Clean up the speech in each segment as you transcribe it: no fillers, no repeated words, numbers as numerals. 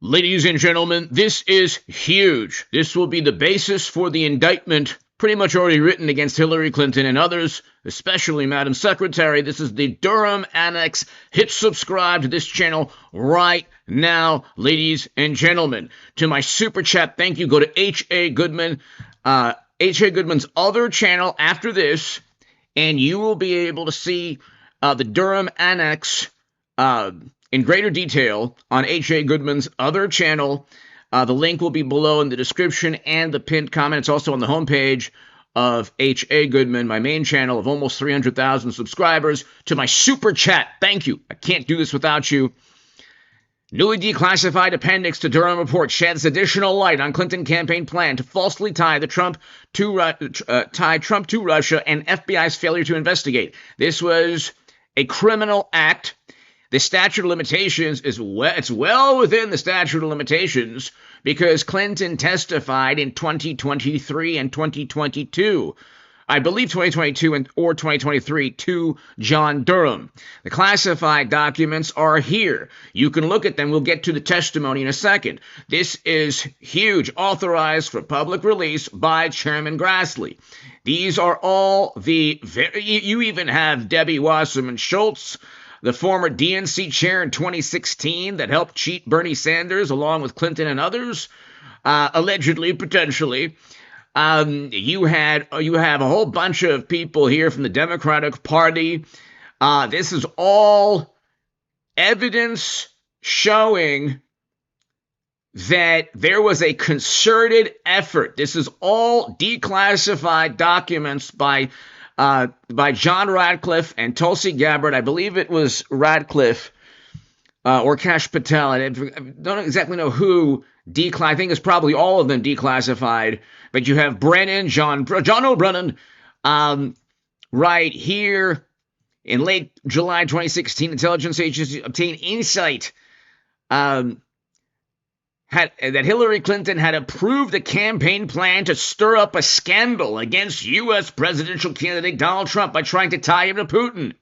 Ladies and gentlemen, this is huge. This will be the basis for the indictment pretty much already written against Hillary Clinton and others, especially Madam Secretary. This is the Durham Annex. Hit subscribe to this channel right now, ladies and gentlemen. To my super chat, thank you. Go to H.A. Goodman, H.A. Goodman's other channel after this, and you will be able to see the Durham Annex in greater detail on H.A. Goodman's other channel. The link will be below in the description and the pinned comment. It's also on the homepage of H.A. Goodman, my main channel of almost 300,000 subscribers. To my super chat, thank you. I can't do this without you. Newly declassified appendix to Durham report sheds additional light on Clinton campaign plan to falsely tie Trump to Russia and FBI's failure to investigate. This was a criminal act. The statute of limitations it's well within the statute of limitations because Clinton testified in 2023 and 2022. I believe 2022 or 2023 to John Durham. The classified documents are here. You can look at them. We'll get to the testimony in a second. This is huge. Authorized for public release by Chairman Grassley. These are all you even have Debbie Wasserman Schultz, the former DNC chair in 2016 that helped cheat Bernie Sanders along with Clinton and others, allegedly, potentially. You have a whole bunch of people here from the Democratic Party. This is all evidence showing that there was a concerted effort. This is all declassified documents by John Radcliffe and Tulsi Gabbard. I believe it was Radcliffe or Kash Patel. I don't exactly know who I think it's probably all of them declassified. But you have Brennan, John O'Brennan, right here in late July 2016. Intelligence agencies obtained insight that Hillary Clinton had approved a campaign plan to stir up a scandal against U.S. presidential candidate Donald Trump by trying to tie him to Putin.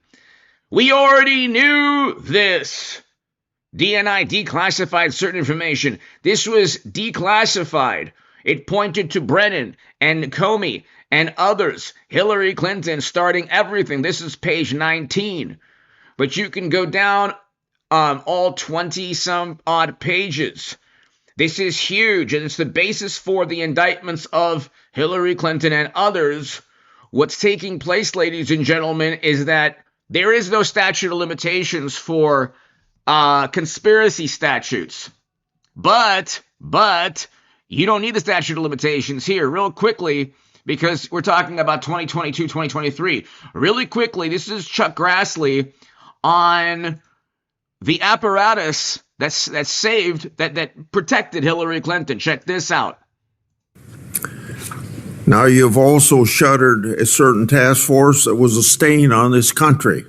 We already knew this. DNI declassified certain information. This was declassified. It pointed to Brennan and Comey and others. Hillary Clinton starting everything. This is page 19. But you can go down all 20-some odd pages. This is huge, and it's the basis for the indictments of Hillary Clinton and others. What's taking place, ladies and gentlemen, is that there is no statute of limitations for conspiracy statutes. But you don't need the statute of limitations here. Real quickly, because we're talking about 2022, 2023. Really quickly, this is Chuck Grassley on the apparatus that protected Hillary Clinton. Check this out. Now, you've also shuttered a certain task force that was a stain on this country,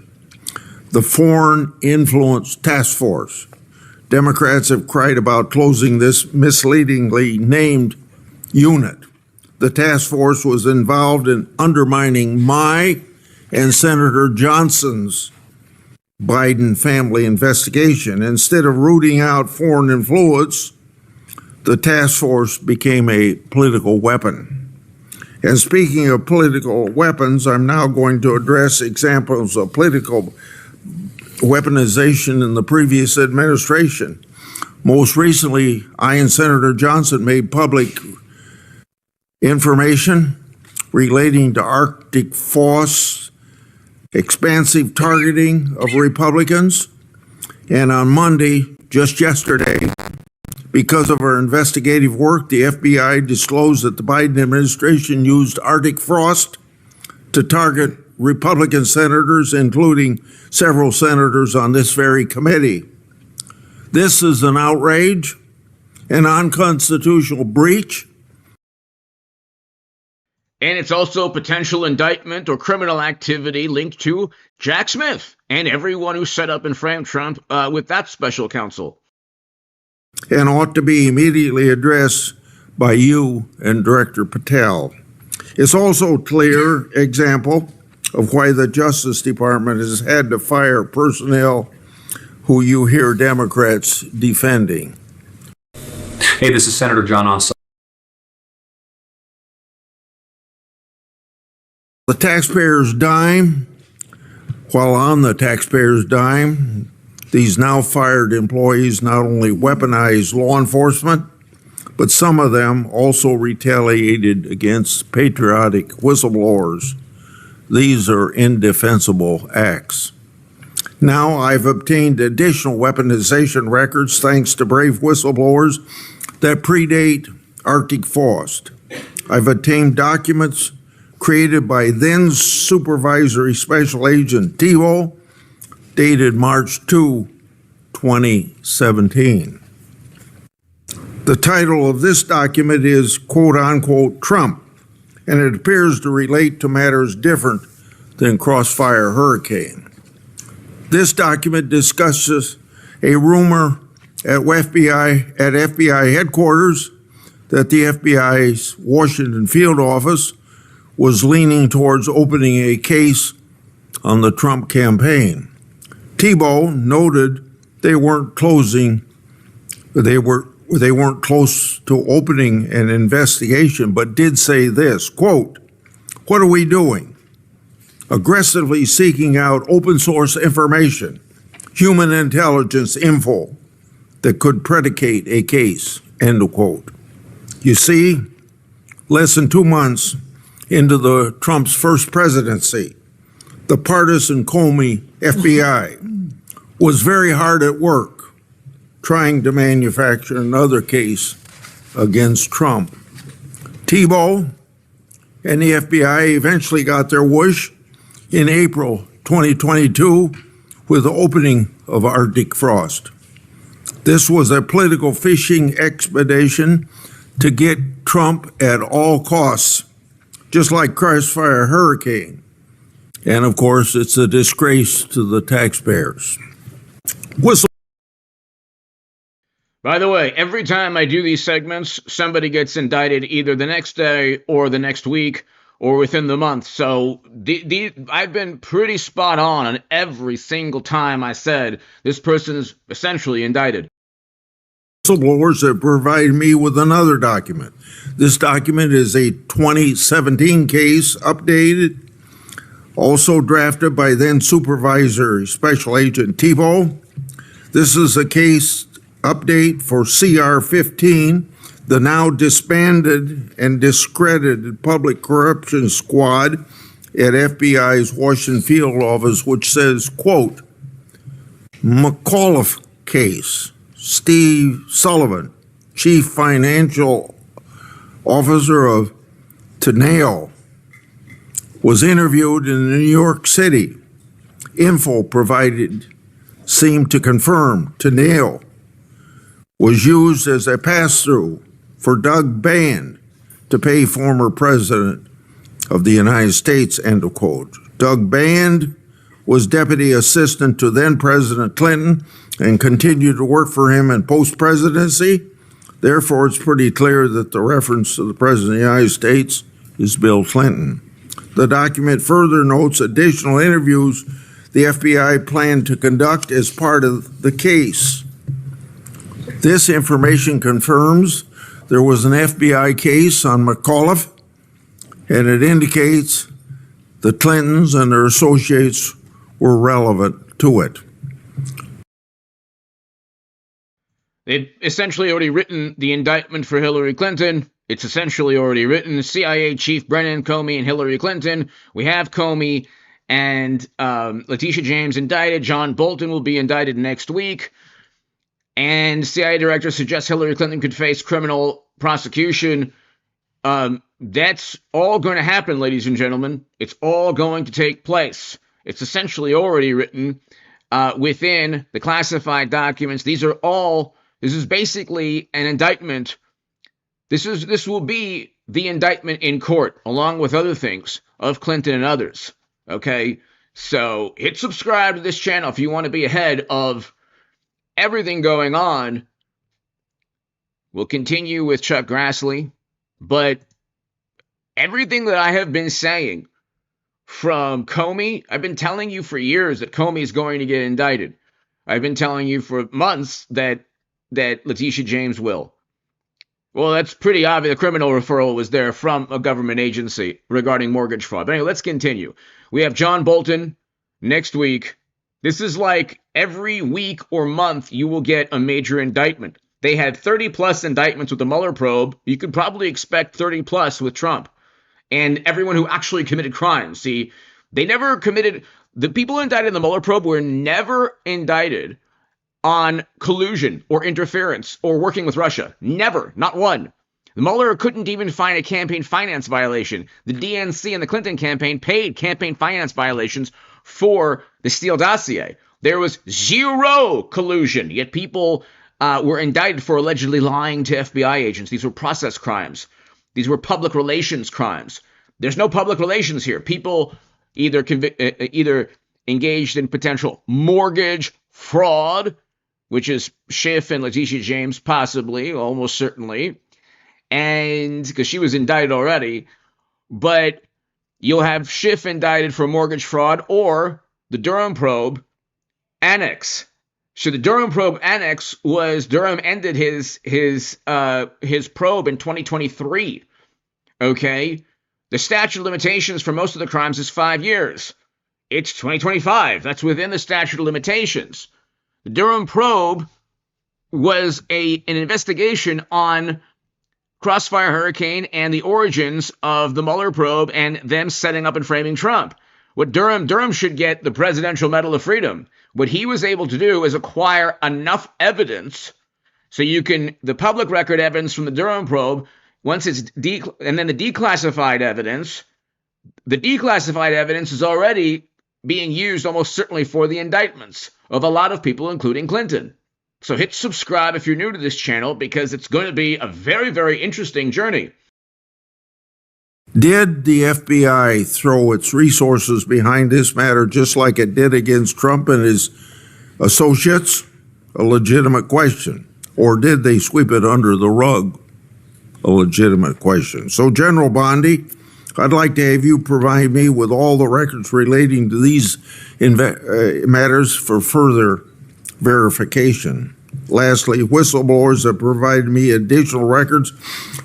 the Foreign Influence Task Force. Democrats have cried about closing this misleadingly named unit. The task force was involved in undermining my and Senator Johnson's Biden family investigation. Instead of rooting out foreign influence, the task force became a political weapon. And speaking of political weapons, I'm now going to address examples of political weaponization in the previous administration. Most recently, I and Senator Johnson made public information relating to Arctic force, expansive targeting of Republicans, and on Monday, just yesterday, because of our investigative work, the FBI disclosed that the Biden administration used Arctic frost to target Republican senators, including several senators on this very committee. This is an outrage, an unconstitutional breach. And it's also a potential indictment or criminal activity linked to Jack Smith and everyone who set up and framed Trump with that special counsel. And ought to be immediately addressed by you and Director Patel. It's also a clear example of why the Justice Department has had to fire personnel who you hear Democrats defending. Hey, this is Senator John Ossoff. The taxpayer's dime. While on the taxpayer's dime, these now fired employees not only weaponized law enforcement, but some of them also retaliated against patriotic whistleblowers. These are indefensible acts. Now I've obtained additional weaponization records thanks to brave whistleblowers that predate Arctic Frost. I've obtained documents created by then Supervisory Special Agent Tebow, dated March 2, 2017. The title of this document is quote unquote Trump, and it appears to relate to matters different than Crossfire Hurricane. This document discusses a rumor at FBI headquarters that the FBI's Washington field office was leaning towards opening a case on the Trump campaign. Tebow noted they weren't close to opening an investigation, but did say this, quote, "What are we doing? Aggressively seeking out open source information, human intelligence info that could predicate a case," end of quote. You see, less than 2 months into the Trump's first presidency, the partisan Comey FBI was very hard at work trying to manufacture another case against Trump. Tebow and the FBI eventually got their wish in April 2022 with the opening of Arctic Frost. This was a political fishing expedition to get Trump at all costs, just like Crossfire Hurricane. And of course, it's a disgrace to the taxpayers. By the way, every time I do these segments, somebody gets indicted either the next day or the next week or within the month. So I've been pretty spot on every single time I said this person is essentially indicted. Whistleblowers have provided me with another document. This document is a 2017 case, updated, also drafted by then Supervisory Special Agent Tebow. This is a case update for CR 15, the now disbanded and discredited Public Corruption Squad at FBI's Washington field office, which says, quote, McAuliffe case. Steve Sullivan, Chief Financial Officer of Teneo, was interviewed in New York City. Info provided seemed to confirm Teneo was used as a pass-through for Doug Band to pay former President of the United States, end of quote. Doug Band was Deputy Assistant to then President Clinton and continued to work for him in post-presidency. Therefore, it's pretty clear that the reference to the President of the United States is Bill Clinton. The document further notes additional interviews the FBI planned to conduct as part of the case. This information confirms there was an FBI case on McAuliffe, and it indicates the Clintons and their associates were relevant to it. They've essentially already written the indictment for Hillary Clinton. It's essentially already written. CIA Chief Brennan Comey and Hillary Clinton. We have Comey and Letitia James indicted. John Bolton will be indicted next week. And CIA Director suggests Hillary Clinton could face criminal prosecution. That's all going to happen, ladies and gentlemen. It's all going to take place. It's essentially already written within the classified documents. This is basically an indictment. This will be the indictment in court, along with other things of Clinton and others. Okay, so hit subscribe to this channel if you want to be ahead of everything going on. We'll continue with Chuck Grassley, but everything that I have been saying from Comey, I've been telling you for years that Comey is going to get indicted. I've been telling you for months that Letitia James will. Well, that's pretty obvious. The criminal referral was there from a government agency regarding mortgage fraud. But anyway, let's continue. We have John Bolton next week. This is like every week or month you will get a major indictment. They had 30 plus indictments with the Mueller probe. You could probably expect 30 plus with Trump and everyone who actually committed crimes. See, they never committed, the people indicted in the Mueller probe were never indicted on collusion or interference or working with Russia. Never, not one. Mueller couldn't even find a campaign finance violation. The DNC and the Clinton campaign paid campaign finance violations for the Steele dossier. There was zero collusion, yet people were indicted for allegedly lying to FBI agents. These were process crimes. These were public relations crimes. There's no public relations here. People either engaged in potential mortgage fraud, which is Schiff and Letitia James, possibly, almost certainly, and because she was indicted already, but you'll have Schiff indicted for mortgage fraud or the Durham probe annex. So the Durham probe annex was Durham ended his probe in 2023. Okay, the statute of limitations for most of the crimes is 5 years. It's 2025. That's within the statute of limitations. The Durham probe was an investigation on Crossfire Hurricane and the origins of the Mueller probe and them setting up and framing Trump. What Durham should get the Presidential Medal of Freedom. What he was able to do is acquire enough evidence so you can, the public record evidence from the Durham probe, once it's and then the declassified evidence is already being used almost certainly for the indictments of a lot of people, including Clinton. So hit subscribe if you're new to this channel, because it's going to be a very, very interesting journey. Did the FBI throw its resources behind this matter just like it did against Trump and his associates? A legitimate question. Or did they sweep it under the rug? A legitimate question. So, General Bondi, I'd like to have you provide me with all the records relating to these matters for further verification. Lastly, whistleblowers have provided me additional records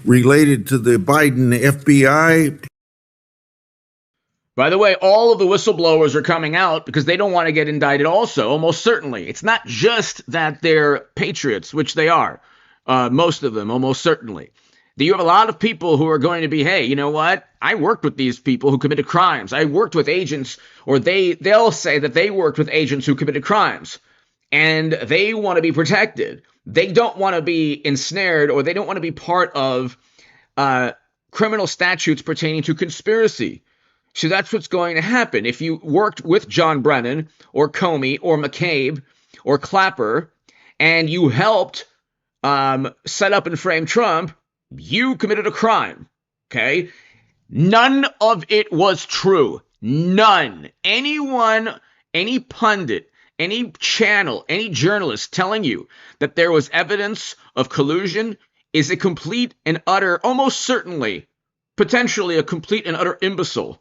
related to the Biden FBI. By the way, all of the whistleblowers are coming out because they don't want to get indicted also, almost certainly. It's not just that they're patriots, which they are, most of them, almost certainly. You have a lot of people who are going to be, hey, you know what? I worked with these people who committed crimes. I worked with agents, or they'll say that they worked with agents who committed crimes, and they want to be protected. They don't want to be ensnared, or they don't want to be part of criminal statutes pertaining to conspiracy. So that's what's going to happen. If you worked with John Brennan or Comey or McCabe or Clapper, and you helped set up and frame Trump, you committed a crime, okay? None of it was true. None. Anyone, any pundit, any channel, any journalist telling you that there was evidence of collusion is a complete and utter, almost certainly, potentially a complete and utter imbecile,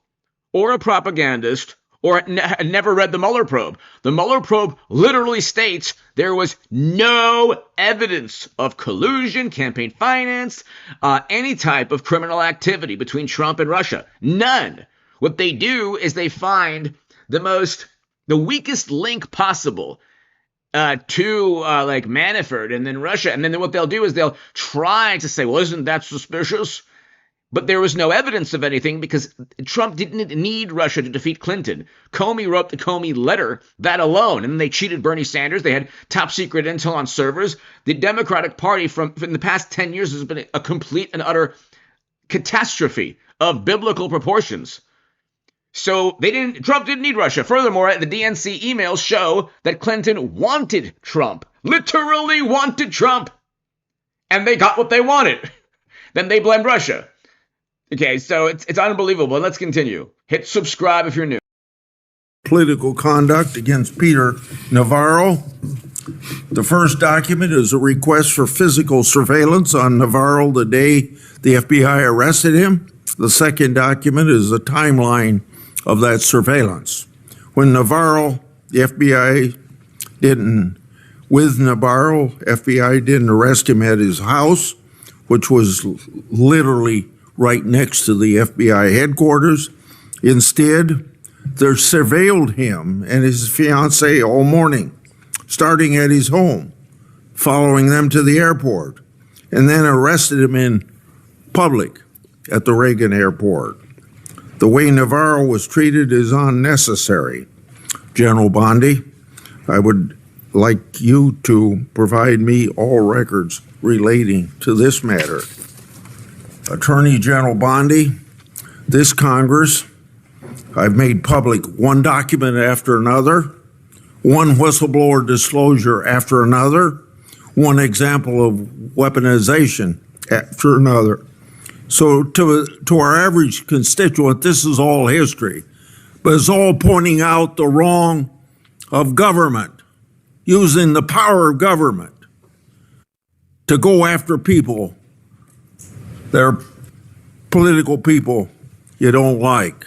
or a propagandist, or never read the Mueller probe. The Mueller probe literally states there was no evidence of collusion, campaign finance, any type of criminal activity between Trump and Russia. None. What they do is they find the weakest link possible to like Manafort and then Russia. And then what they'll do is they'll try to say, well, isn't that suspicious? But there was no evidence of anything because Trump didn't need Russia to defeat Clinton. Comey wrote the Comey letter, that alone. And then they cheated Bernie Sanders. They had top secret intel on servers. The Democratic Party from the past 10 years has been a complete and utter catastrophe of biblical proportions. So Trump didn't need Russia. Furthermore, the DNC emails show that Clinton wanted Trump, literally wanted Trump. And they got what they wanted. Then they blamed Russia. Okay, so it's unbelievable. Let's continue. Hit subscribe if you're new. Political conduct against Peter Navarro. The first document is a request for physical surveillance on Navarro the day the FBI arrested him. The second document is a timeline of that surveillance. When Navarro, the FBI FBI didn't arrest him at his house. which was literally right next to the FBI headquarters. Instead, they surveilled him and his fiancée all morning, starting at his home, following them to the airport, and then arrested him in public at the Reagan airport. The way Navarro was treated is unnecessary. General Bondi, I would like you to provide me all records relating to this matter. Attorney General Bondi, this Congress, I've made public one document after another, one whistleblower disclosure after another, one example of weaponization after another. So to our average constituent, this is all history, but it's all pointing out the wrong of government, using the power of government to go after people that are political people you don't like.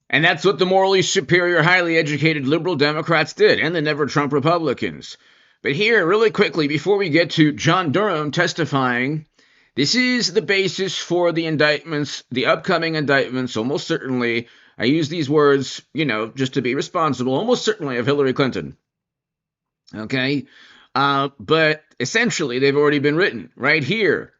And that's what the morally superior, highly educated liberal Democrats did, and the never Trump Republicans. But here, really quickly, before we get to John Durham testifying, this is the basis for the indictments, the upcoming indictments, almost certainly, I use these words, just to be responsible, almost certainly of Hillary Clinton. Okay? But essentially, they've already been written right here.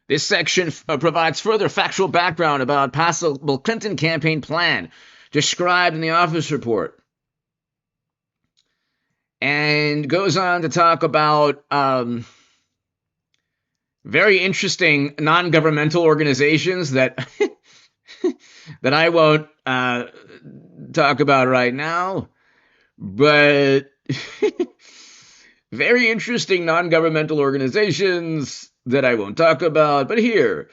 This section provides further factual background about possible Clinton campaign plan described in the office report, and goes on to talk about very interesting non-governmental organizations that that I won't talk about right now, but very interesting non-governmental organizations that I won't talk about. But here,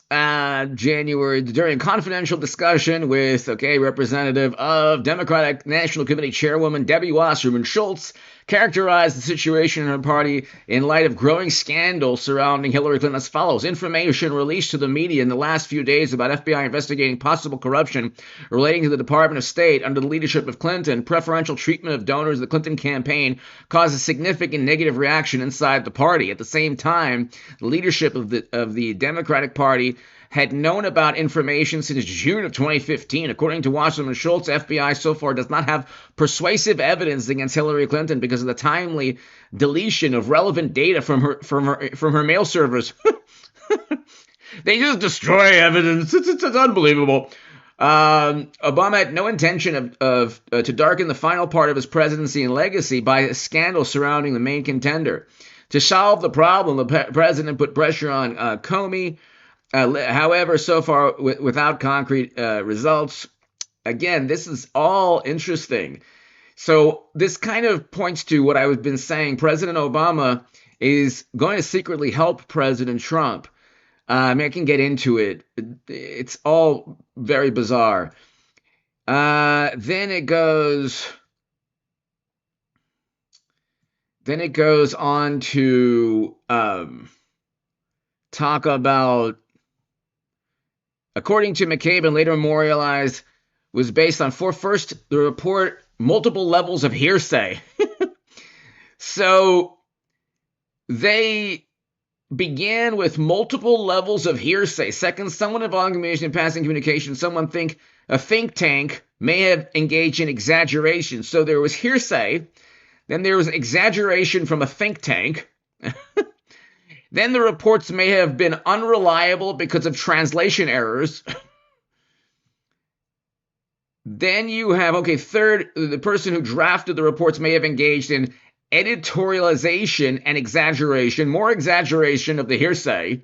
January, during confidential discussion with, representative of Democratic National Committee Chairwoman Debbie Wasserman Schultz, characterized the situation in her party in light of growing scandal surrounding Hillary Clinton as follows. Information released to the media in the last few days about FBI investigating possible corruption relating to the Department of State under the leadership of Clinton, preferential treatment of donors of the Clinton campaign, caused a significant negative reaction inside the party. At the same time, the leadership of the Democratic Party had known about information since June of 2015. According to Wasserman Schultz, FBI so far does not have persuasive evidence against Hillary Clinton because of the timely deletion of relevant data from her mail servers. They just destroy evidence. It's unbelievable. Obama had no intention to darken the final part of his presidency and legacy by a scandal surrounding the main contender. To solve the problem, the president put pressure on Comey. However, so far without concrete results. Again, this is all interesting. So this kind of points to what I've been saying. President Obama is going to secretly help President Trump. I can get into it. It's all very bizarre. Then it goes on to talk about, according to McCabe and later memorialized, was based on first the report, multiple levels of hearsay. So they began with multiple levels of hearsay. Second, someone involved in passing communication, a think tank may have engaged in exaggeration. So there was hearsay, then there was exaggeration from a think tank. Then the reports may have been unreliable because of translation errors. Then you have, third, the person who drafted the reports may have engaged in editorialization and exaggeration, more exaggeration of the hearsay.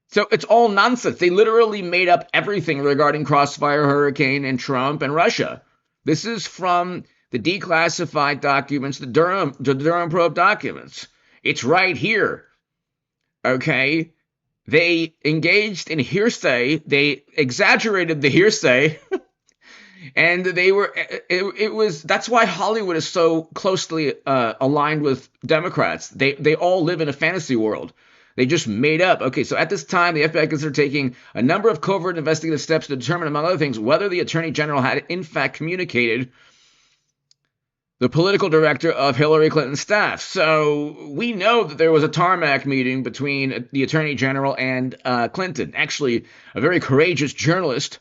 So it's all nonsense. They literally made up everything regarding Crossfire, Hurricane, and Trump and Russia. This is from the declassified documents, the Durham probe documents. It's right here. Okay, they engaged in hearsay, they exaggerated the hearsay, and that's why Hollywood is so closely aligned with Democrats. They all live in a fantasy world. They just made up. So at this time, the FBI considered taking a number of covert investigative steps to determine, among other things, whether the Attorney General had in fact communicated the political director of Hillary Clinton's staff. So we know that there was a tarmac meeting between the Attorney General and Clinton. Actually, a very courageous journalist,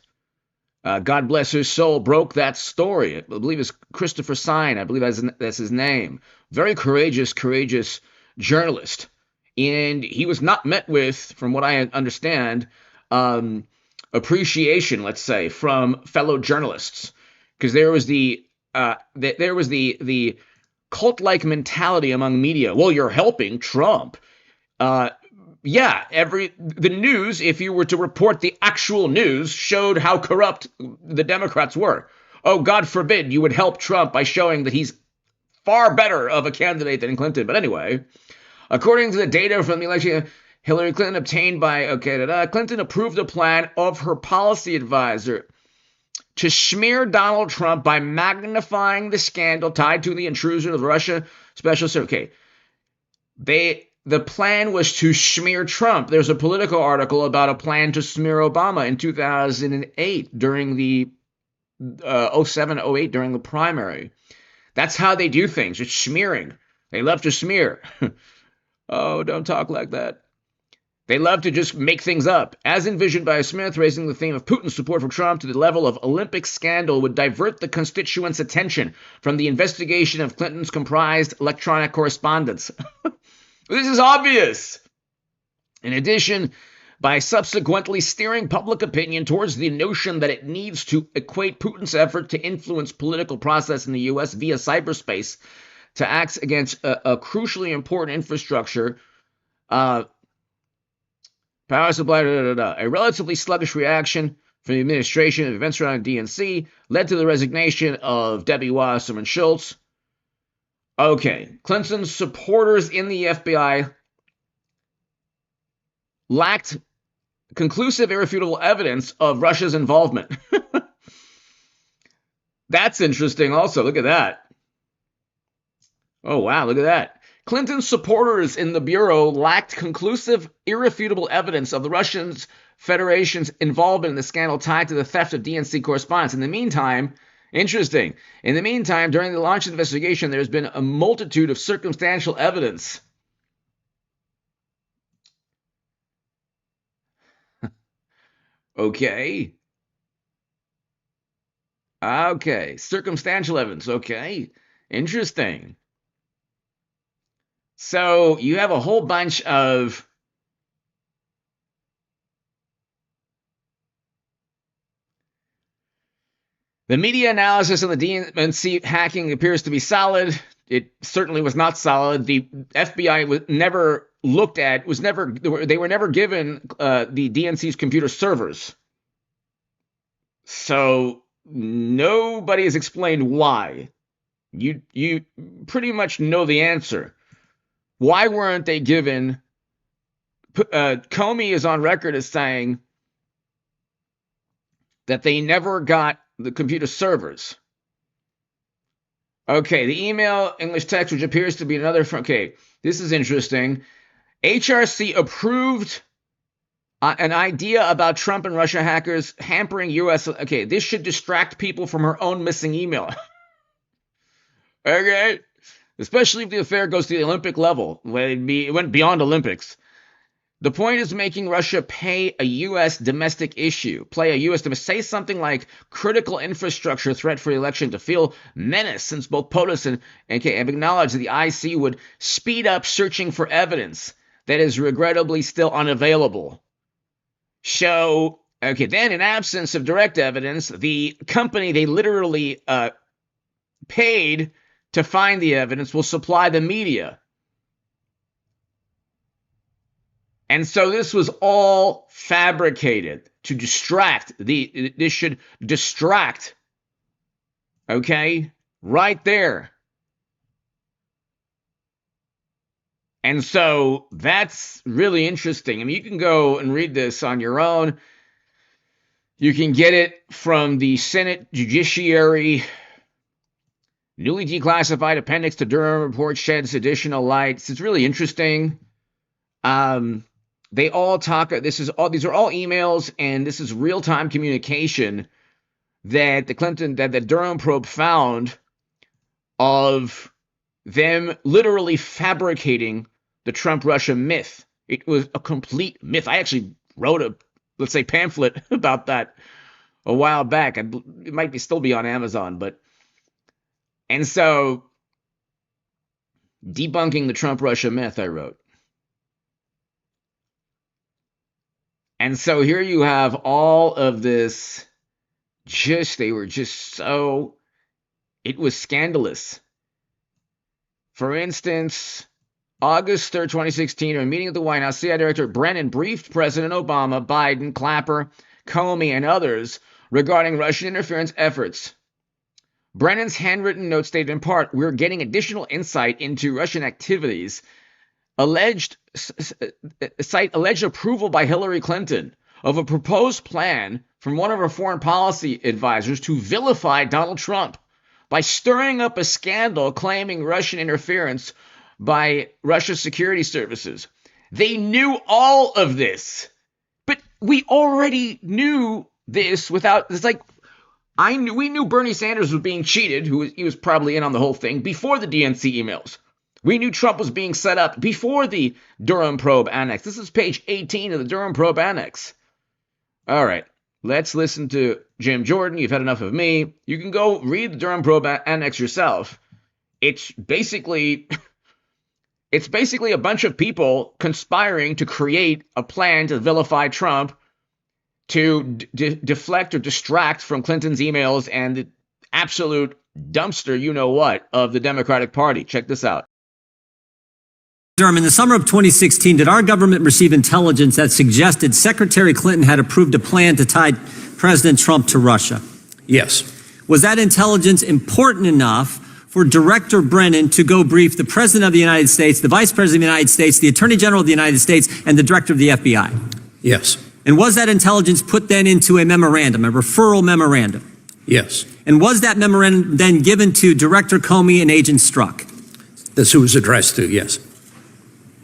God bless his soul, broke that story. I believe it's Christopher Sign. I believe that's his name. Very courageous journalist. And he was not met with, from what I understand, appreciation, let's say, from fellow journalists, because there was the cult-like mentality among media. Well, you're helping Trump. The news, if you were to report the actual news, showed how corrupt the Democrats were. Oh, God forbid you would help Trump by showing that he's far better of a candidate than Clinton. But anyway, according to the data from the election Hillary Clinton obtained by Clinton approved a plan of her policy advisor to smear Donald Trump by magnifying the scandal tied to the intrusion of the Russia Special Service. The plan was to smear Trump. There's a Politico article about a plan to smear Obama in 2008 during the 07-08 during the primary. That's how they do things. It's smearing. They love to smear. Oh, don't talk like that. They love to just make things up. As envisioned by Smith, raising the theme of Putin's support for Trump to the level of Olympic scandal would divert the constituents' attention from the investigation of Clinton's comprised electronic correspondence. This is obvious. In addition, by subsequently steering public opinion towards the notion that it needs to equate Putin's effort to influence political process in the U.S. via cyberspace to acts against a crucially important infrastructure, power supply, a relatively sluggish reaction from the administration of events around DNC led to the resignation of Debbie Wasserman Schultz. Okay, Clinton's supporters in the FBI lacked conclusive, irrefutable evidence of Russia's involvement. That's interesting also. Look at that. Oh, wow, look at that. Clinton's supporters in the Bureau lacked conclusive, irrefutable evidence of the Russian Federation's involvement in the scandal tied to the theft of DNC correspondence. In the meantime, interesting, during the launch of the investigation, there's been a multitude of circumstantial evidence. Okay. Circumstantial evidence. Okay. Interesting. So you have a whole bunch of the media analysis on the DNC hacking appears to be solid. It certainly was not solid. The FBI was never looked at, they were never given the DNC's computer servers. So nobody has explained why. You pretty much know the answer. Why weren't they given? Comey is on record as saying that they never got the computer servers. Okay, the email English text, which appears to be another. Okay, this is interesting. HRC approved an idea about Trump and Russia hackers hampering U.S. Okay, this should distract people from her own missing email. Okay. Especially if the affair goes to the Olympic level. It went beyond Olympics. The point is making Russia pay a U.S. domestic issue. Say something like critical infrastructure threat for the election to feel menace, since both POTUS and have acknowledged that the IC would speed up searching for evidence that is regrettably still unavailable. So, then in absence of direct evidence, the company they literally paid to find the evidence will supply the media. And so this was all fabricated to distract. This should distract. Okay? Right there. And so that's really interesting. I mean, you can go and read this on your own. You can get it from the Senate Judiciary. Newly declassified appendix to Durham report sheds additional light. It's really interesting. They all talk. These are all emails, and this is real-time communication that the Durham probe found of them literally fabricating the Trump-Russia myth. It was a complete myth. I actually wrote a, let's say, pamphlet about that a while back. It might still be on Amazon, and so debunking the Trump-Russia myth, I wrote. And so here you have all of this, they were just so, it was scandalous. For instance, August 3rd, 2016, in a meeting at the White House, CIA Director Brennan briefed President Obama, Biden, Clapper, Comey, and others regarding Russian interference efforts. Brennan's handwritten note stated in part, "We're getting additional insight into Russian activities. Alleged approval by Hillary Clinton of a proposed plan from one of her foreign policy advisors to vilify Donald Trump by stirring up a scandal claiming Russian interference by Russia's security services." They knew all of this, but we already knew this without. It's like we knew Bernie Sanders was being cheated. He was probably in on the whole thing before the DNC emails. We knew Trump was being set up before the Durham probe annex. This is page 18 of the Durham probe annex. All right, let's listen to Jim Jordan. You've had enough of me. You can go read the Durham probe annex yourself. It's basically a bunch of people conspiring to create a plan to vilify Trump, to deflect or distract from Clinton's emails and the absolute dumpster, you-know-what, of the Democratic Party. Check this out. Durham, in the summer of 2016, did our government receive intelligence that suggested Secretary Clinton had approved a plan to tie President Trump to Russia? Yes. Was that intelligence important enough for Director Brennan to go brief the President of the United States, the Vice President of the United States, the Attorney General of the United States, and the Director of the FBI? Yes. And was that intelligence put then into a memorandum, a referral memorandum? Yes. And was that memorandum then given to Director Comey and Agent Strzok? That's who it was addressed to, yes.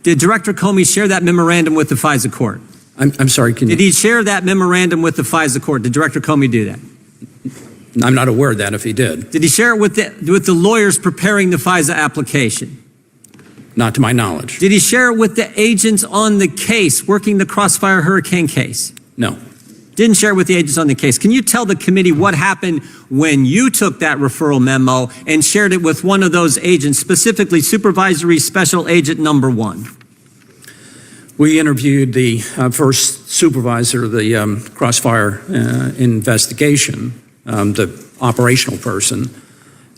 Did Director Comey share that memorandum with the FISA court? I'm sorry, Did he share that memorandum with the FISA court? Did Director Comey do that? I'm not aware of that if he did. Did he share it with the lawyers preparing the FISA application? Not to my knowledge. Did he share it with the agents on the case, working the Crossfire Hurricane case? No. Didn't share it with the agents on the case. Can you tell the committee what happened when you took that referral memo and shared it with one of those agents, specifically Supervisory Special Agent Number 1? We interviewed the first supervisor of the Crossfire investigation, the operational person.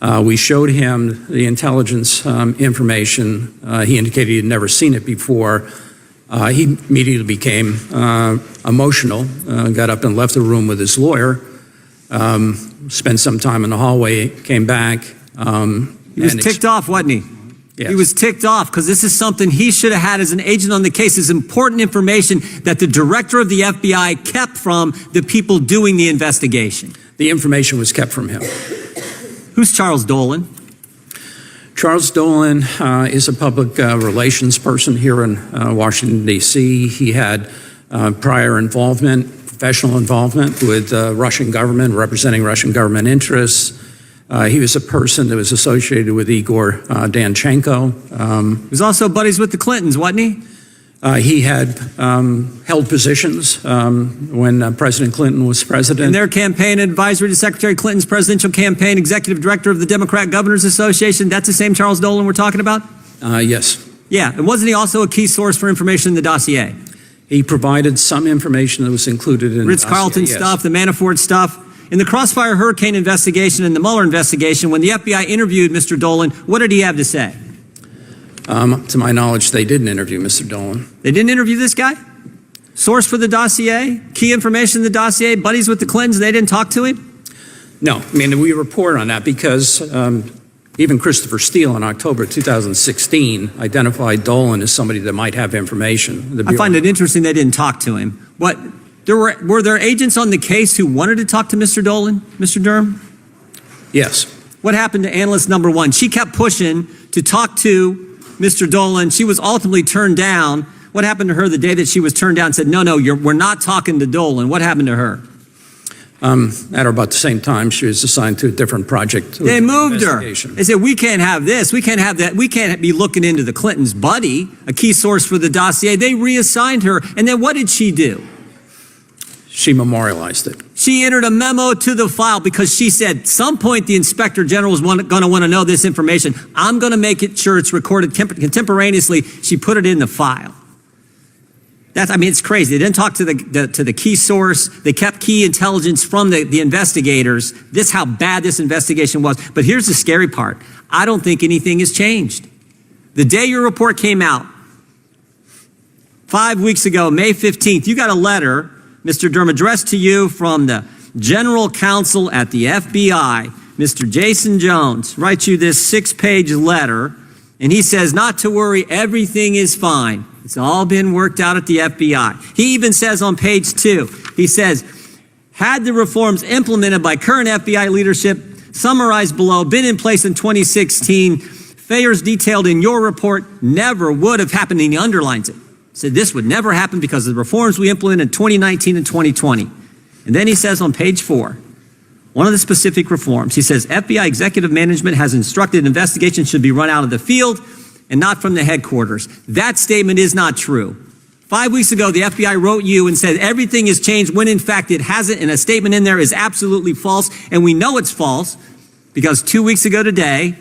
We showed him the intelligence information. He indicated he had never seen it before. He immediately became emotional, got up and left the room with his lawyer, spent some time in the hallway, came back. He was ticked off, wasn't he? Yes. He was ticked off because this is something he should have had as an agent on the case. This is important information that the director of the FBI kept from the people doing the investigation. The information was kept from him. Who's Charles Dolan? Charles Dolan is a public relations person here in Washington, D.C. He had prior involvement, professional involvement with Russian government, representing Russian government interests. He was a person that was associated with Igor Danchenko. He was also buddies with the Clintons, wasn't he? He had held positions when President Clinton was president. In their campaign advisory to Secretary Clinton's presidential campaign, executive director of the Democrat Governors Association. That's the same Charles Dolan we're talking about? Yes. Yeah, and wasn't he also a key source for information in the dossier? He provided some information that was included in Ritz-Carlton the dossier, yes. stuff, the Manafort stuff. In the Crossfire Hurricane investigation and the Mueller investigation, when the FBI interviewed Mr. Dolan, what did he have to say? To my knowledge, they didn't interview Mr. Dolan. They didn't interview this guy? Source for the dossier? Key information in the dossier? Buddies with the Clintons? They didn't talk to him? No. I mean, we report on that because even Christopher Steele in October 2016 identified Dolan as somebody that might have information. I find it interesting they didn't talk to him. But were there agents on the case who wanted to talk to Mr. Dolan, Mr. Durham? Yes. What happened to analyst number 1? She kept pushing to talk to Mr. Dolan. She was ultimately turned down. What happened to her the day that she was turned down and said, no, we're not talking to Dolan? What happened to her? At about the same time, she was assigned to a different project. They moved her. They said, we can't have this. We can't have that. We can't be looking into the Clintons' buddy, a key source for the dossier. They reassigned her. And then what did she do? She memorialized it. She entered a memo to the file because she said, some point the inspector general is going to want to know this information. I'm going to make it sure it's recorded contemporaneously. She put it in the file. It's crazy. They didn't talk to the key source. They kept key intelligence from the investigators. This is how bad this investigation was. But here's the scary part. I don't think anything has changed. The day your report came out, 5 weeks ago, May 15th, you got a letter, Mr. Durham, addressed to you from the general counsel at the FBI, Mr. Jason Jones, writes you this 6-page letter, and he says, not to worry, everything is fine. It's all been worked out at the FBI. He even says on page 2, he says, had the reforms implemented by current FBI leadership, summarized below, been in place in 2016, failures detailed in your report never would have happened. And he underlines it. Said this would never happen because of the reforms we implemented in 2019 and 2020. And then he says on page 4, one of the specific reforms, he says, FBI executive management has instructed investigations should be run out of the field and not from the headquarters. That statement is not true. 5 weeks ago, the FBI wrote you and said everything has changed when in fact it hasn't, and a statement in there is absolutely false, and we know it's false because 2 weeks ago today,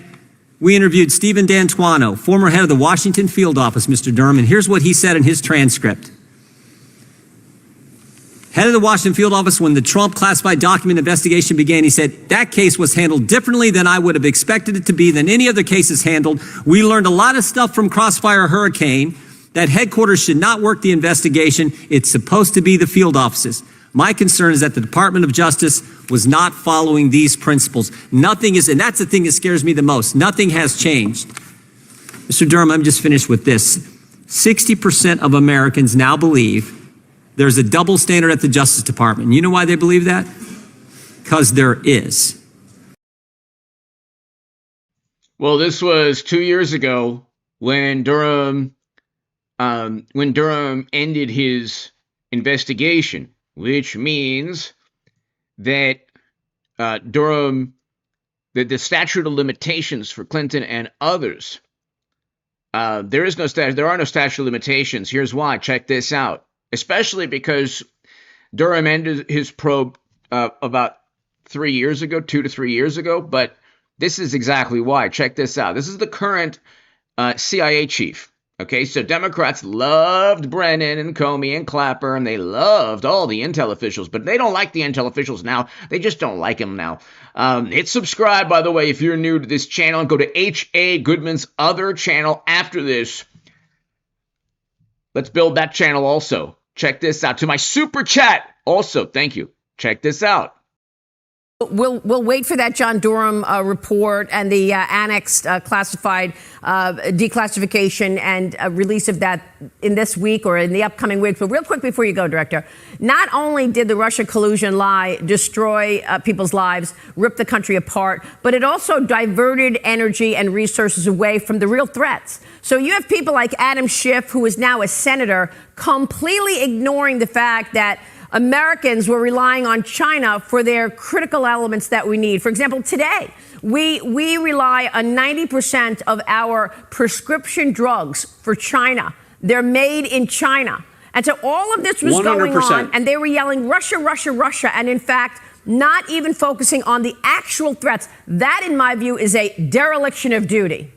we interviewed Stephen D'Antuono, former head of the Washington field office, Mr. Durham, and here's what he said in his transcript. Head of the Washington field office, when the Trump classified document investigation began, he said, that case was handled differently than I would have expected it to be, than any other cases handled. We learned a lot of stuff from Crossfire Hurricane, that headquarters should not work the investigation. It's supposed to be the field offices. My concern is that the Department of Justice was not following these principles. Nothing is, and that's the thing that scares me the most. Nothing has changed. Mr. Durham, I'm just finished with this. 60% of Americans now believe there's a double standard at the Justice Department. You know why they believe that? Because there is. Well, this was 2 years ago when Durham ended his investigation, which means that Durham, that the statute of limitations for Clinton and others, there are no statute of limitations. Here's why. Check this out. Especially because Durham ended his probe about 3 years ago, 2 to 3 years ago. But this is exactly why. Check this out. This is the current CIA chief. Okay, so Democrats loved Brennan and Comey and Clapper, and they loved all the intel officials, but they don't like the intel officials now. They just don't like them now. Hit subscribe, by the way, if you're new to this channel, and go to H.A. Goodman's other channel after this. Let's build that channel also. Check this out. To my super chat also, thank you. Check this out. We'll wait for that John Durham report and the annexed classified declassification and release of that in this week or in the upcoming weeks. But real quick before you go, Director, not only did the Russia collusion lie destroy people's lives, rip the country apart, but it also diverted energy and resources away from the real threats. So you have people like Adam Schiff, who is now a senator, completely ignoring the fact that Americans were relying on China for their critical elements that we need. For example, today, we rely on 90% of our prescription drugs for China. They're made in China. And so all of this was 100%. Going on, and they were yelling, Russia, Russia, Russia, and in fact, not even focusing on the actual threats. That, in my view, is a dereliction of duty.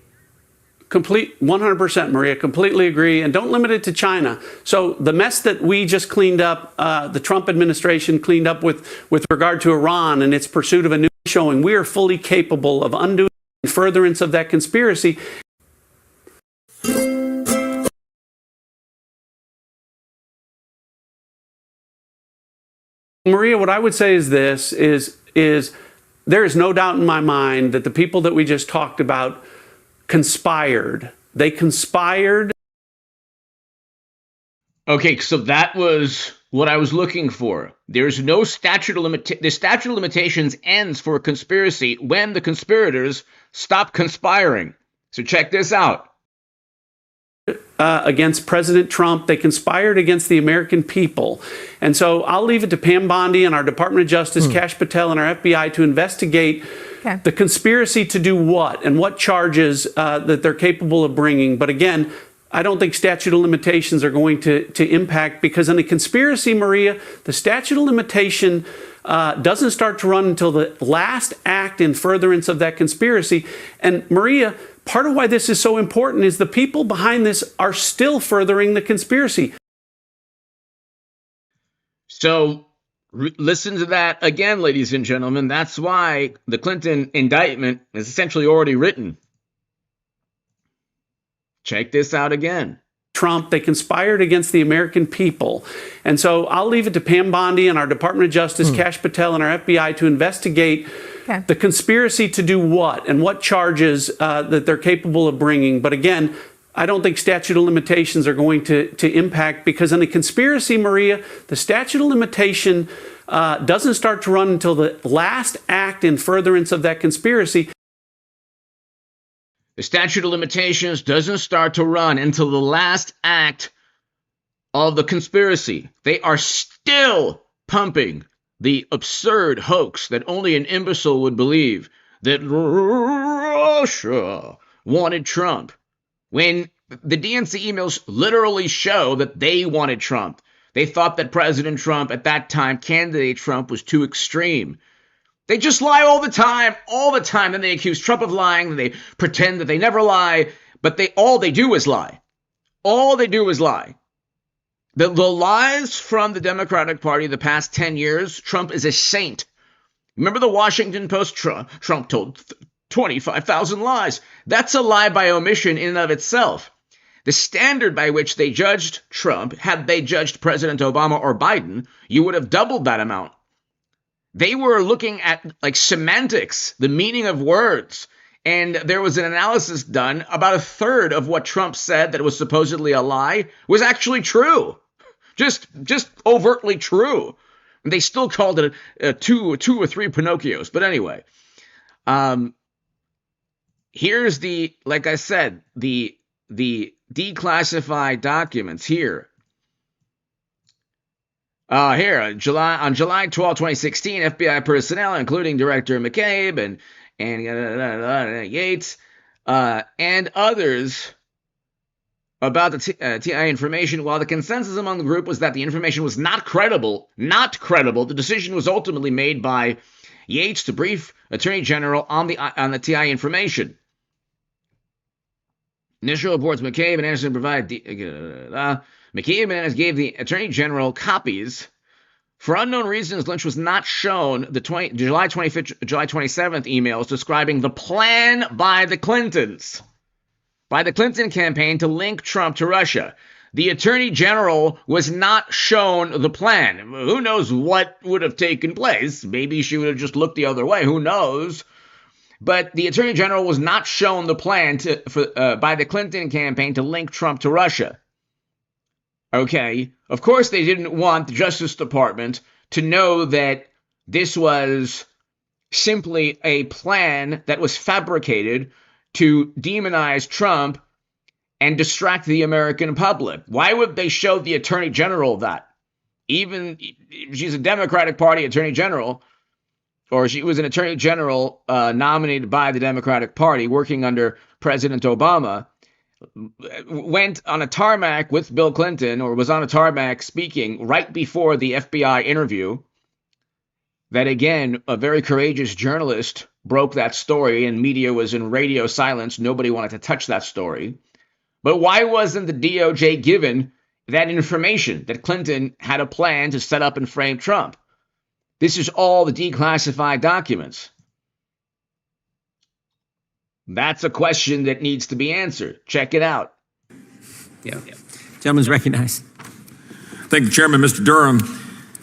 100%, Maria, completely agree. And don't limit it to China. So the mess that we just cleaned up, the Trump administration cleaned up with regard to Iran and its pursuit of a new showing, we are fully capable of undoing furtherance of that conspiracy. Maria, what I would say is this, is there is no doubt in my mind that the people that we just talked about conspired. They conspired. Okay, so that was what I was looking for. There's no statute of limitations. The statute of limitations ends for a conspiracy when the conspirators stop conspiring. So check this out. against President Trump. They conspired against the American people. And so I'll leave it to Pam Bondi and our Department of Justice, Kash Patel and our FBI to investigate the conspiracy to do what and what charges that they're capable of bringing. But again, I don't think statute of limitations are going to impact, because in a conspiracy, Maria, the statute of limitation doesn't start to run until the last act in furtherance of that conspiracy. And Maria, part of why this is so important is the people behind this are still furthering the conspiracy. So listen to that again, ladies and gentlemen. That's why the Clinton indictment is essentially already written. Check this out again. Trump, they conspired against the American people. And so I'll leave it to Pam Bondi and our Department of Justice, Kash Patel and our FBI to investigate the conspiracy to do what and what charges that they're capable of bringing. But again, I don't think statute of limitations are going to impact, because in a conspiracy, Maria, the statute of limitation doesn't start to run until the last act in furtherance of that conspiracy. The statute of limitations doesn't start to run until the last act of the conspiracy. They are still pumping the absurd hoax that only an imbecile would believe, that Russia wanted Trump, when the DNC emails literally show that they wanted Trump. They thought that President Trump, at that time, candidate Trump, was too extreme. They just lie all the time. Then they accuse Trump of lying. And they pretend that they never lie. But all they do is lie. All they do is lie. The lies from the Democratic Party the past 10 years, Trump is a saint. Remember the Washington Post? Trump told 25,000 lies. That's a lie by omission in and of itself. The standard by which they judged Trump, had they judged President Obama or Biden, you would have doubled that amount. They were looking at like semantics, the meaning of words. And there was an analysis done. About a third of what Trump said that was supposedly a lie was actually true. Just overtly true. And they still called it two or three Pinocchios. But anyway, here's like I said, the declassified documents here. Here, on July 12, 2016, FBI personnel, including Director McCabe and Yates and others, about the TI information. While the consensus among the group was that the information was not credible, the decision was ultimately made by Yates to brief Attorney General on the TI information. Initial reports: McCabe and Anderson provided. McCabe and Anderson gave the Attorney General copies. For unknown reasons, Lynch was not shown the July 25th, July 27th emails describing the plan by the Clinton campaign to link Trump to Russia. The Attorney General was not shown the plan. Who knows what would have taken place? Maybe she would have just looked the other way. Who knows? But the Attorney General was not shown the plan by the Clinton campaign to link Trump to Russia. Okay, of course they didn't want the Justice Department to know that this was simply a plan that was fabricated to demonize Trump and distract the American public. Why would they show the Attorney General that? Even she's a Democratic Party Attorney General, or she was an Attorney General nominated by the Democratic Party working under President Obama, went on a tarmac with Bill Clinton, or was on a tarmac speaking right before the FBI interview. That, again, a very courageous journalist broke that story, and media was in radio silence. Nobody wanted to touch that story. But why wasn't the DOJ given that information, that Clinton had a plan to set up and frame Trump? This is all the declassified documents. That's a question that needs to be answered. Check it out. Yeah. Gentleman's recognized. Thank you, Chairman. Mr. Durham,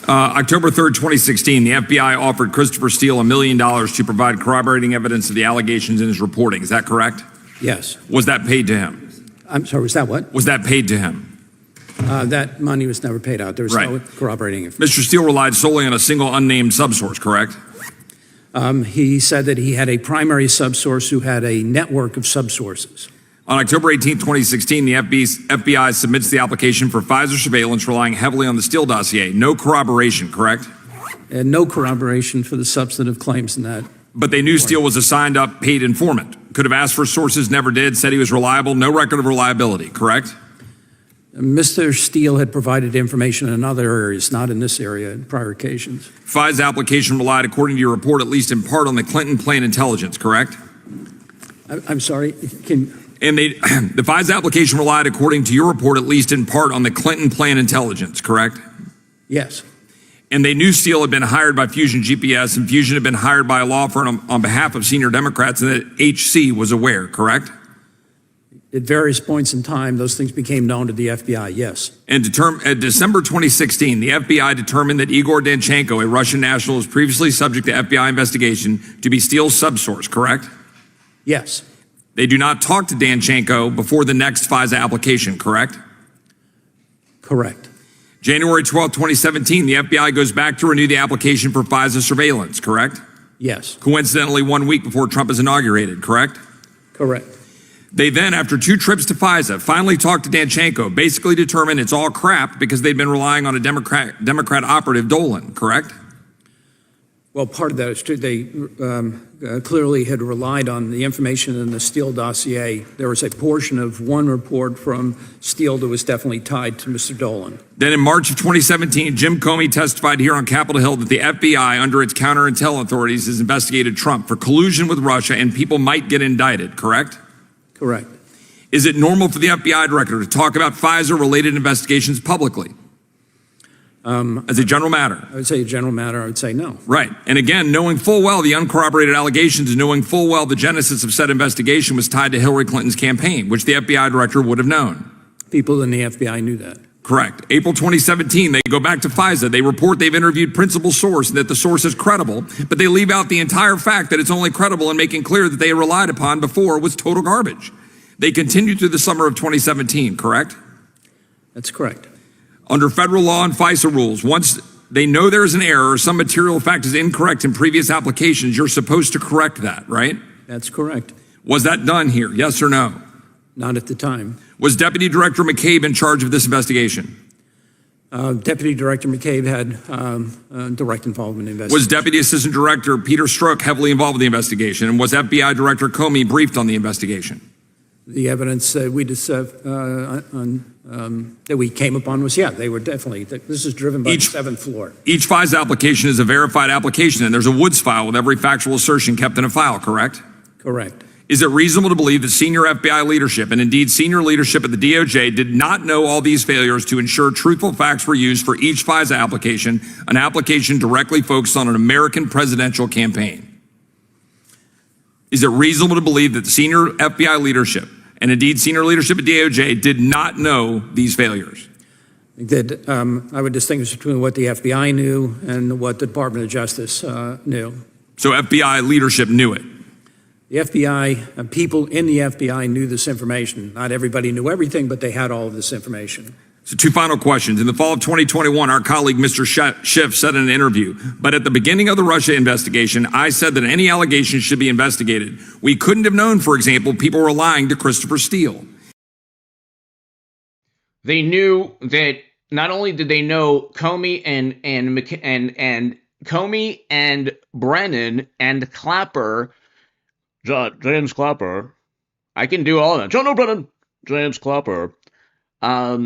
October 3rd, 2016, the FBI offered Christopher Steele $1 million to provide corroborating evidence of the allegations in his reporting. Is that correct? Yes. Was that paid to him? I'm sorry, was that what? Was that paid to him? That money was never paid out. There was no corroborating information. Mr. Steele relied solely on a single unnamed subsource, correct? He said that he had a primary subsource who had a network of subsources. On October 18, 2016, the FBI submits the application for Pfizer surveillance relying heavily on the Steele dossier. No corroboration, correct? And no corroboration for the substantive claims in that. But they knew Steele was a signed up paid informant. Could have asked for sources, never did, said he was reliable, no record of reliability, correct? Mr. Steele had provided information in other areas, not in this area, in prior occasions. Pfizer's application relied, according to your report, at least in part on the Clinton plan intelligence, correct? I'm sorry, And the Pfizer application relied, according to your report, at least in part on the Clinton plan intelligence, correct? Yes. And they knew Steele had been hired by Fusion GPS, and Fusion had been hired by a law firm on behalf of senior Democrats, and that HC was aware, correct? At various points in time, those things became known to the FBI, yes. And December 2016, the FBI determined that Igor Danchenko, a Russian national, was previously subject to FBI investigation to be Steele's subsource, correct? Yes. They do not talk to Danchenko before the next Pfizer application, correct? Correct. January 12, 2017, the FBI goes back to renew the application for Pfizer surveillance, correct? Yes. Coincidentally, 1 week before Trump is inaugurated, correct? Correct. They then, after 2 trips to Pfizer, finally talked to Danchenko, basically determined it's all crap because they'd been relying on a Democrat operative, Dolan, correct? Well, part of that is true. They clearly had relied on the information in the Steele dossier. There was a portion of one report from Steele that was definitely tied to Mr. Dolan. Then in March of 2017, Jim Comey testified here on Capitol Hill that the FBI, under its counterintel authorities, has investigated Trump for collusion with Russia and people might get indicted, correct? Correct. Is it normal for the FBI director to talk about Pfizer-related investigations publicly? As a general matter? I would say a general matter, I would say no. Right. And again, knowing full well the uncorroborated allegations and knowing full well the genesis of said investigation was tied to Hillary Clinton's campaign, which the FBI director would have known. People in the FBI knew that. Correct. April 2017, they go back to Pfizer. They report they've interviewed principal source and that the source is credible, but they leave out the entire fact that it's only credible and making clear that they relied upon before was total garbage. They continued through the summer of 2017, correct? That's correct. Under federal law and FISA rules, once they know there is an error or some material fact is incorrect in previous applications, you're supposed to correct that, right? That's correct. Was that done here? Yes or no? Not at the time. Was Deputy Director McCabe in charge of this investigation? Deputy Director McCabe had direct involvement in the investigation. Was Deputy Assistant Director Peter Strzok heavily involved with the investigation? And was FBI Director Comey briefed on the investigation? The evidence that we came upon was, yeah, they were definitely, this is driven by the 7th floor. Each FISA application is a verified application, and there's a Woods file with every factual assertion kept in a file, correct? Correct. Is it reasonable to believe that senior FBI leadership, and indeed senior leadership at the DOJ, did not know all these failures to ensure truthful facts were used for each FISA application, an application directly focused on an American presidential campaign? Is it reasonable to believe that the senior FBI leadership, and indeed senior leadership at DOJ, did not know these failures? I would distinguish between what the FBI knew and what the Department of Justice knew. So FBI leadership knew it? The FBI, people in the FBI knew this information. Not everybody knew everything, but they had all of this information. So 2 final questions. In the fall of 2021, our colleague, Mr. Schiff, said in an interview, but at the beginning of the Russia investigation, I said that any allegations should be investigated. We couldn't have known, for example, people were lying to Christopher Steele. They knew that not only did they know Comey and Comey and Brennan and Clapper, James Clapper, I can do all of that. John O'Brien, James Clapper. Not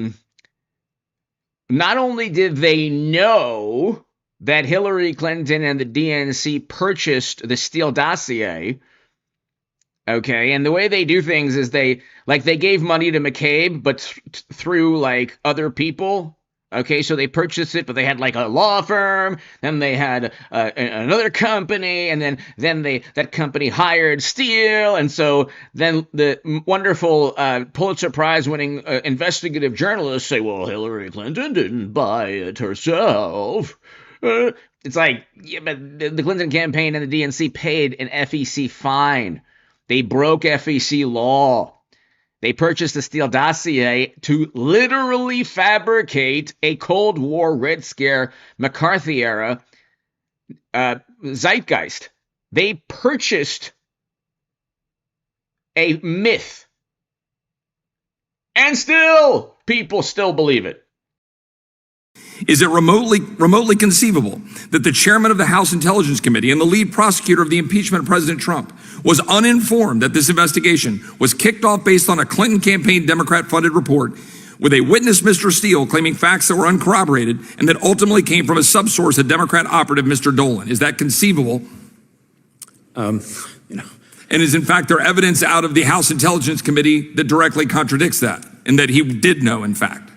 only did they know that Hillary Clinton and the DNC purchased the Steele dossier, okay, and the way they do things is they gave money to McCabe, but through like other people. Okay, so they purchased it, but they had like a law firm, then they had another company, and then that company hired Steele, and so then the wonderful Pulitzer Prize-winning investigative journalists say, well, Hillary Clinton didn't buy it herself. It's like, yeah, but the Clinton campaign and the DNC paid an FEC fine. They broke FEC law. They purchased the Steele dossier to literally fabricate a Cold War Red Scare McCarthy era zeitgeist. They purchased a myth And still, people still believe it. Is it remotely conceivable that the chairman of the House Intelligence Committee and the lead prosecutor of the impeachment of President Trump was uninformed that this investigation was kicked off based on a Clinton campaign Democrat-funded report with a witness, Mr. Steele, claiming facts that were uncorroborated and that ultimately came from a subsource, a Democrat operative, Mr. Dolan? Is that conceivable? And is in fact there evidence out of the House Intelligence Committee that directly contradicts that and that he did know, in fact?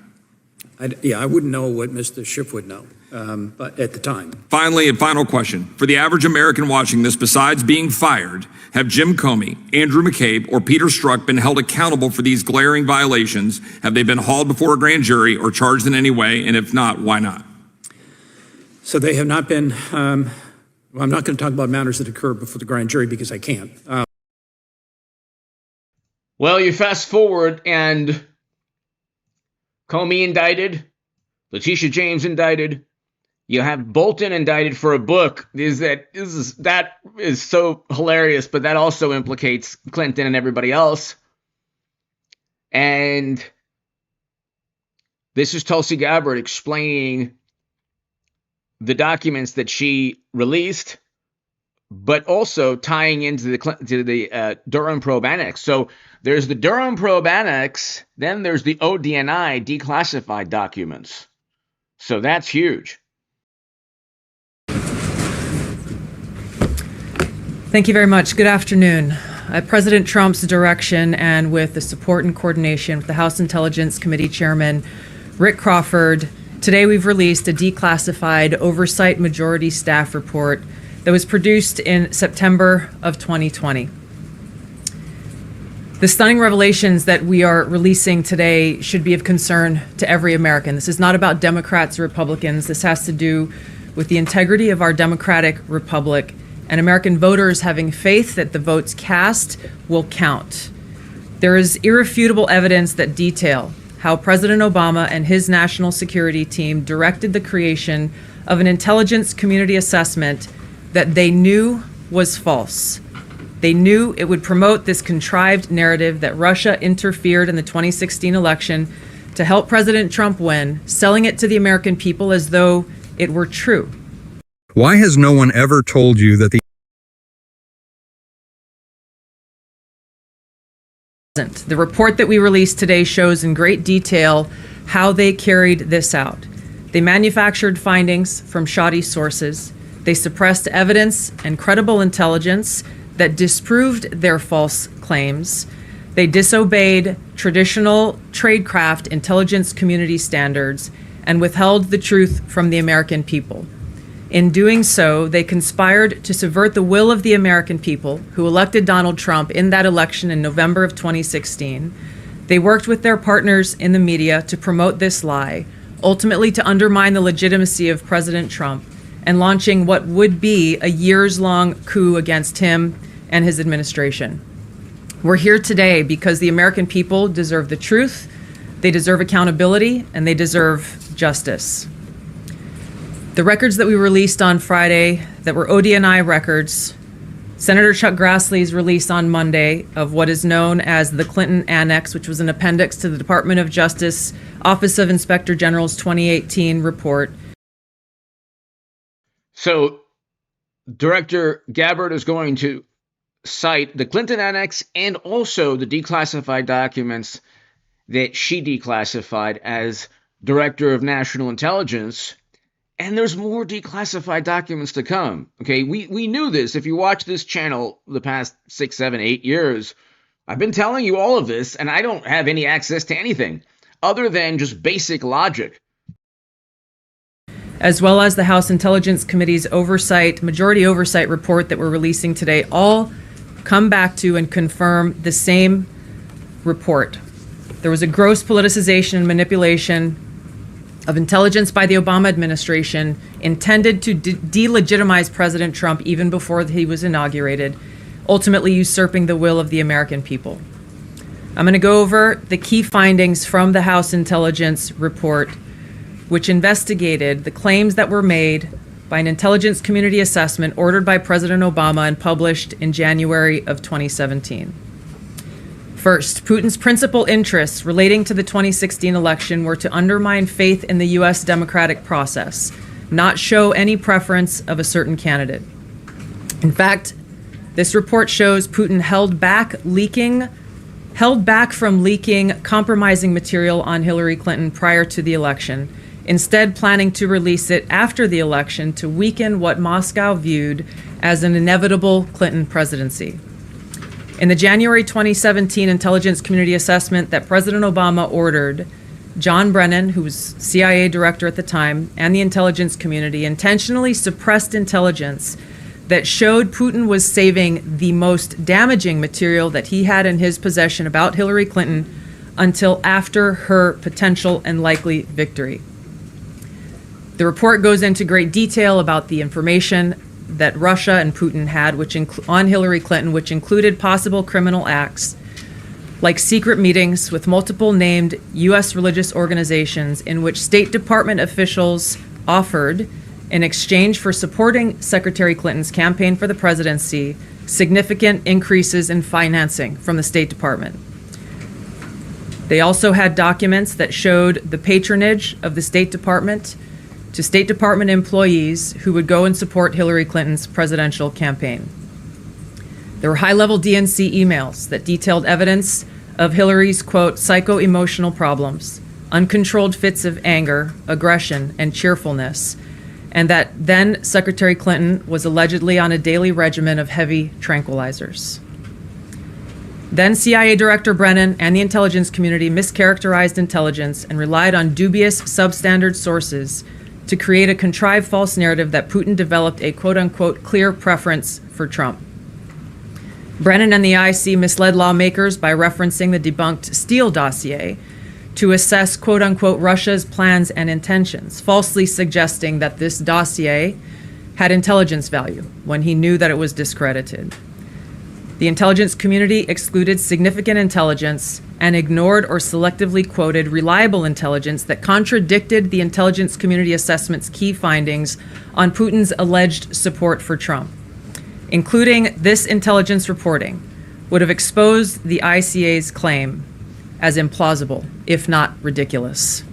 I wouldn't know what Mr. Schiff would know, but at the time. Finally, a final question. For the average American watching this, besides being fired, have Jim Comey, Andrew McCabe, or Peter Strzok been held accountable for these glaring violations? Have they been hauled before a grand jury or charged in any way? And if not, why not? So they have not been, well, I'm not going to talk about matters that occurred before the grand jury because I can't. Well, you fast forward and Comey indicted, Letitia James indicted, you have Bolton indicted for a book. That is so hilarious, but that also implicates Clinton and everybody else. And this is Tulsi Gabbard explaining the documents that she released, but also tying into the Durham probe annex. So there's the Durham probe annex, then there's the ODNI declassified documents. So that's huge. Thank you very much. Good afternoon. At President Trump's direction and with the support and coordination with the House Intelligence Committee Chairman Rick Crawford, today we've released a declassified oversight majority staff report that was produced in September of 2020. The stunning revelations that we are releasing today should be of concern to every American. This is not about Democrats or Republicans. This has to do with the integrity of our democratic republic and American voters having faith that the votes cast will count. There is irrefutable evidence that detail how President Obama and his national security team directed the creation of an intelligence community assessment that they knew was false. They knew it would promote this contrived narrative that Russia interfered in the 2016 election to help President Trump win, selling it to the American people as though it were true. Why has no one ever told you that The report that we released today shows in great detail how they carried this out. They manufactured findings from shoddy sources. They suppressed evidence and credible intelligence that disproved their false claims. They disobeyed traditional tradecraft intelligence community standards and withheld the truth from the American people. In doing so, they conspired to subvert the will of the American people who elected Donald Trump in that election in November of 2016. They worked with their partners in the media to promote this lie, ultimately to undermine the legitimacy of President Trump and launching what would be a years-long coup against him and his administration. We're here today because the American people deserve the truth, they deserve accountability, and they deserve justice. The records that we released on Friday that were ODNI records, Senator Chuck Grassley's release on Monday of what is known as the Clinton Annex, which was an appendix to the Department of Justice Office of Inspector General's 2018 report. So Director Gabbard is going to cite the Clinton Annex and also the declassified documents that she declassified as Director of National Intelligence. And there's more declassified documents to come. Okay, we knew this. If you watch this channel the past 6, 7, 8 years, I've been telling you all of this, and I don't have any access to anything other than just basic logic. As well as the House Intelligence Committee's majority oversight report that we're releasing today, all come back to and confirm the same report. There was a gross politicization and manipulation of intelligence by the Obama administration intended to delegitimize President Trump even before he was inaugurated, ultimately usurping the will of the American people. I'm going to go over the key findings from the House Intelligence report, which investigated the claims that were made by an intelligence community assessment ordered by President Obama and published in January of 2017. First, Putin's principal interests relating to the 2016 election were to undermine faith in the U.S. democratic process, not show any preference of a certain candidate. In fact, this report shows Putin held back from leaking compromising material on Hillary Clinton prior to the election, instead planning to release it after the election to weaken what Moscow viewed as an inevitable Clinton presidency. In the January 2017 intelligence community assessment that President Obama ordered, John Brennan, who was CIA director at the time, and the intelligence community intentionally suppressed intelligence that showed Putin was saving the most damaging material that he had in his possession about Hillary Clinton until after her potential and likely victory. The report goes into great detail about the information that Russia and Putin had on Hillary Clinton, which included possible criminal acts like secret meetings with multiple named U.S. religious organizations in which State Department officials offered, in exchange for supporting Secretary Clinton's campaign for the presidency, significant increases in financing from the State Department. They also had documents that showed the patronage of the State Department to State Department employees who would go and support Hillary Clinton's presidential campaign. There were high-level DNC emails that detailed evidence of Hillary's, quote, psycho-emotional problems, uncontrolled fits of anger, aggression, and cheerfulness, and that then Secretary Clinton was allegedly on a daily regimen of heavy tranquilizers. Then CIA Director Brennan and the intelligence community mischaracterized intelligence and relied on dubious substandard sources to create a contrived false narrative that Putin developed a quote-unquote clear preference for Trump. Brennan and the IC misled lawmakers by referencing the debunked Steele dossier to assess quote-unquote Russia's plans and intentions, falsely suggesting that this dossier had intelligence value when he knew that it was discredited. The intelligence community excluded significant intelligence and ignored or selectively quoted reliable intelligence that contradicted the intelligence community assessment's key findings on Putin's alleged support for Trump. Including this intelligence reporting would have exposed the ICA's claim as implausible, if not ridiculous.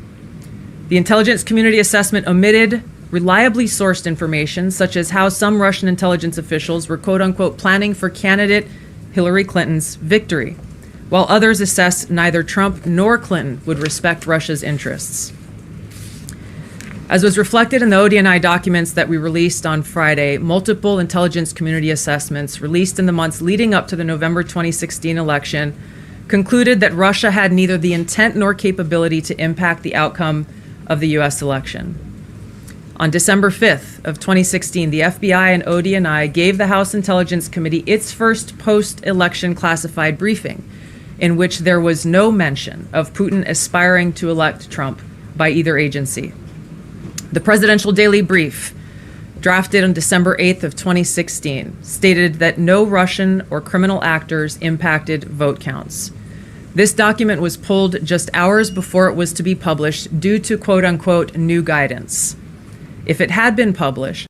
The intelligence community assessment omitted reliably sourced information, such as how some Russian intelligence officials were quote-unquote planning for candidate Hillary Clinton's victory, while others assessed neither Trump nor Clinton would respect Russia's interests. As was reflected in the ODNI documents that we released on Friday, multiple intelligence community assessments released in the months leading up to the November 2016 election concluded that Russia had neither the intent nor capability to impact the outcome of the U.S. election. On December 5th of 2016, the FBI and ODNI gave the House Intelligence Committee its first post-election classified briefing, in which there was no mention of Putin aspiring to elect Trump by either agency. The Presidential Daily Brief, drafted on December 8th of 2016, stated that no Russian or criminal actors impacted vote counts. This document was pulled just hours before it was to be published due to quote-unquote new guidance. If it had been published,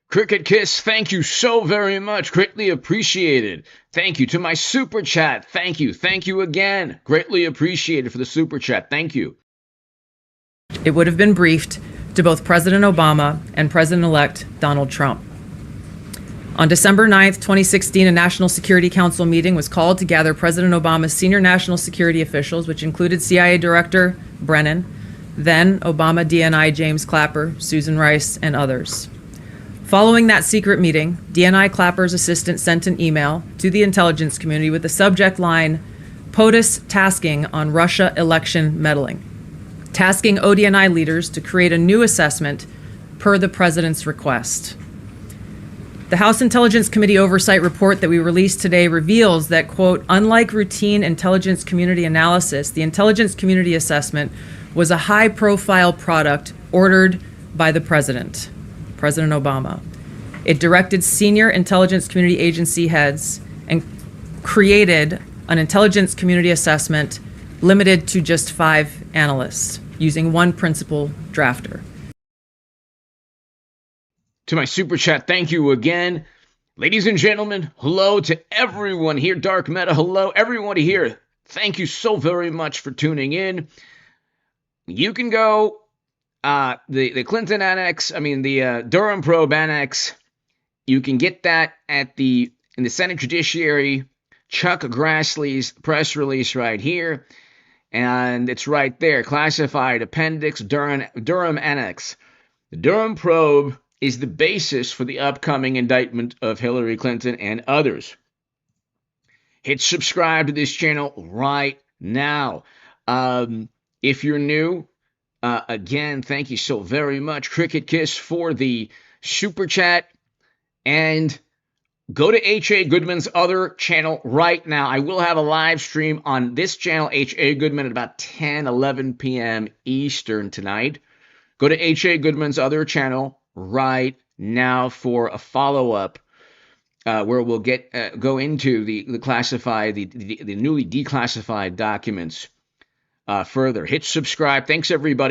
Cricket Kiss, thank you so very much. Greatly appreciated. Thank you to my super chat. Thank you. Thank you again. Greatly appreciated for the super chat. Thank you. it would have been briefed to both President Obama and President-elect Donald Trump. On December 9th, 2016, a National Security Council meeting was called to gather President Obama's senior national security officials, which included CIA Director Brennan, then Obama DNI James Clapper, Susan Rice, and others. Following that secret meeting, DNI Clapper's assistant sent an email to the intelligence community with the subject line, POTUS tasking on Russia election meddling, tasking ODNI leaders to create a new assessment per the president's request. The House Intelligence Committee Oversight Report that we released today reveals that, quote, unlike routine intelligence community analysis, the intelligence community assessment was a high-profile product ordered by the president, President Obama. It directed senior intelligence community agency heads and created an intelligence community assessment limited to just 5 analysts, using one principal drafter. To my super chat, thank you again. Ladies and gentlemen, hello to everyone here. Dark Meta, hello. Everyone here, thank you so very much for tuning in. You can go, the Clinton Annex, the Durham Probe Annex, you can get that in the Senate Judiciary, Chuck Grassley's press release right here. And it's right there, classified appendix, Durham Annex. The Durham Probe is the basis for the upcoming indictment of Hillary Clinton and others. Hit subscribe to this channel right now. If you're new, again, thank you so very much. Cricket Kiss for the super chat. And go to H.A. Goodman's other channel right now. I will have a live stream on this channel, H.A. Goodman, at about 10, 11 p.m. Eastern tonight. Go to H.A. Goodman's other channel right now for a follow-up where we'll go into the classified, the newly declassified documents further. Hit subscribe. Thanks, everybody.